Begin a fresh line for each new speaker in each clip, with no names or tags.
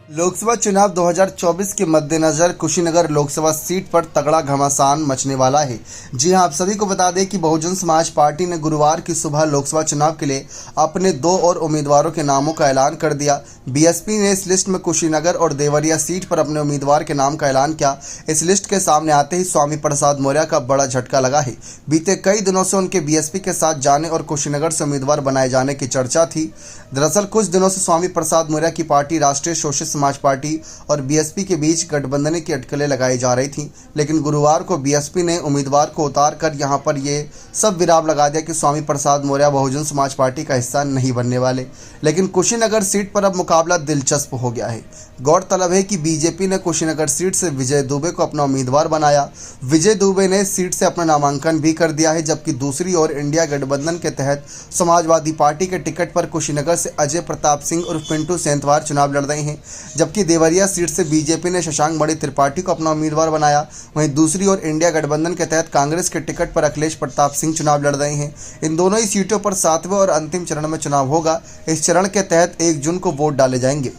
लोकसभा चुनाव 2024 के मद्देनजर कुशीनगर लोकसभा सीट पर तगड़ा घमासान मचने वाला है। जी हां, आप सभी को बता दें कि बहुजन समाज पार्टी ने गुरुवार की सुबह लोकसभा चुनाव के लिए अपने 2 और उम्मीदवारों के नामों का ऐलान कर दिया। बीएसपी ने इस लिस्ट में कुशीनगर और देवरिया सीट पर अपने उम्मीदवार के नाम का ऐलान किया। इस लिस्ट के सामने आते ही स्वामी प्रसाद मौर्य का बड़ा झटका लगा है। बीते कई दिनों से उनके बीएसपी के साथ जाने और कुशीनगर से उम्मीदवार बनाए जाने की चर्चा थी। दरअसल कुछ दिनों से स्वामी प्रसाद मौर्य की पार्टी राष्ट्रीय शोषित समाज पार्टी और बीएसपी के बीच गठबंधन की अटकलें लगाई जा रही थीं, लेकिन गुरुवार को बीएसपी ने उम्मीदवार को उतार कर यहां पर ये सब विराम लगा दिया कि स्वामी प्रसाद मौर्य बहुजन समाज पार्टी का हिस्सा नहीं बनने वाले। लेकिन कुशीनगर सीट पर अब मुकाबला दिलचस्प हो गया है। गौरतलब है कि बीजेपी ने कुशीनगर सीट से विजय दुबे को अपना उम्मीदवार बनाया। विजय दुबे ने सीट से अपना नामांकन भी कर दिया है, जबकि दूसरी ओर इंडिया गठबंधन के तहत समाजवादी पार्टी के टिकट पर कुशीनगर से अजय प्रताप सिंह और पिंटू सेंधवार चुनाव लड़ रहे हैं, जबकि देवरिया सीट से बीजेपी ने शशांक मणि त्रिपाठी को अपना उम्मीदवार बनाया। वहीं दूसरी ओर इंडिया गठबंधन के तहत कांग्रेस के टिकट पर अखिलेश प्रताप सिंह चुनाव लड़ रहे हैं। इन दोनों ही सीटों पर 7वें और अंतिम चरण में चुनाव होगा। इस चरण के तहत 1 जून को वोट डाले जाएंगे,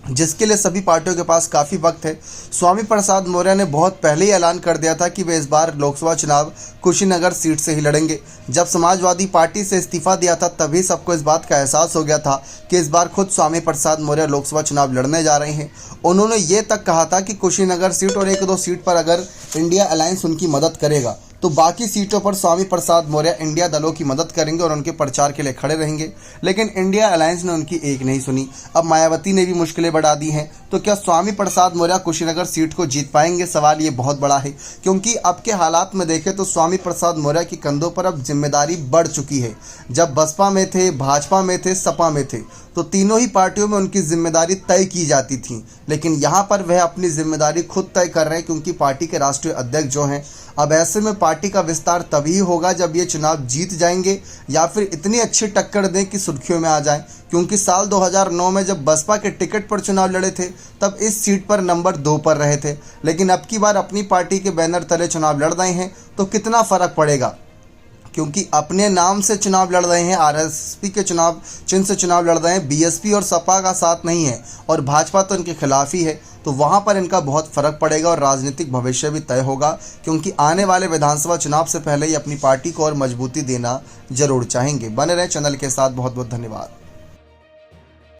जिसके लिए सभी पार्टियों के पास काफ़ी वक्त है। स्वामी प्रसाद मौर्य ने बहुत पहले ही ऐलान कर दिया था कि वे इस बार लोकसभा चुनाव कुशीनगर सीट से ही लड़ेंगे। जब समाजवादी पार्टी से इस्तीफा दिया था तभी सबको इस बात का एहसास हो गया था कि इस बार खुद स्वामी प्रसाद मौर्य लोकसभा चुनाव लड़ने जा रहे हैं। उन्होंने ये तक कहा था कि कुशीनगर सीट और 1-2 सीट पर अगर इंडिया अलायंस उनकी मदद करेगा तो बाकी सीटों पर स्वामी प्रसाद मौर्य इंडिया दलों की मदद करेंगे और उनके प्रचार के लिए खड़े रहेंगे। लेकिन इंडिया अलायंस ने उनकी एक नहीं सुनी। अब मायावती ने भी मुश्किलें बढ़ा दी हैं। तो क्या स्वामी प्रसाद मौर्य कुशीनगर सीट को जीत पाएंगे? सवाल ये बहुत बड़ा है, क्योंकि अब के हालात में देखें तो स्वामी प्रसाद मौर्य के कंधों पर अब जिम्मेदारी बढ़ चुकी है। जब बसपा में थे, भाजपा में थे, सपा में थे तो तीनों ही पार्टियों में उनकी जिम्मेदारी तय की जाती थी, लेकिन यहाँ पर वह अपनी जिम्मेदारी खुद तय कर रहे हैं, क्योंकि पार्टी के राष्ट्रीय अध्यक्ष जो हैं। अब ऐसे में पार्टी का विस्तार तभी होगा जब ये चुनाव जीत जाएंगे या फिर इतनी अच्छी टक्कर दें कि सुर्खियों में आ जाएं। क्योंकि साल 2009 में जब बसपा के टिकट पर चुनाव लड़े थे तब इस सीट पर नंबर 2 पर रहे थे, लेकिन अब की बार अपनी पार्टी के बैनर तले चुनाव लड़ रहे हैं तो कितना फ़र्क पड़ेगा, क्योंकि अपने नाम से चुनाव लड़ रहे हैं, आरएसपी के चुनाव चिन्ह से चुनाव लड़ रहे हैं। बीएसपी और सपा का साथ नहीं है और भाजपा तो इनके खिलाफ ही है, तो वहाँ पर इनका बहुत फ़र्क पड़ेगा और राजनीतिक भविष्य भी तय होगा, क्योंकि आने वाले विधानसभा चुनाव से पहले ही अपनी पार्टी को और मजबूती देना जरूर चाहेंगे। बने रहें चैनल के साथ। बहुत बहुत धन्यवाद।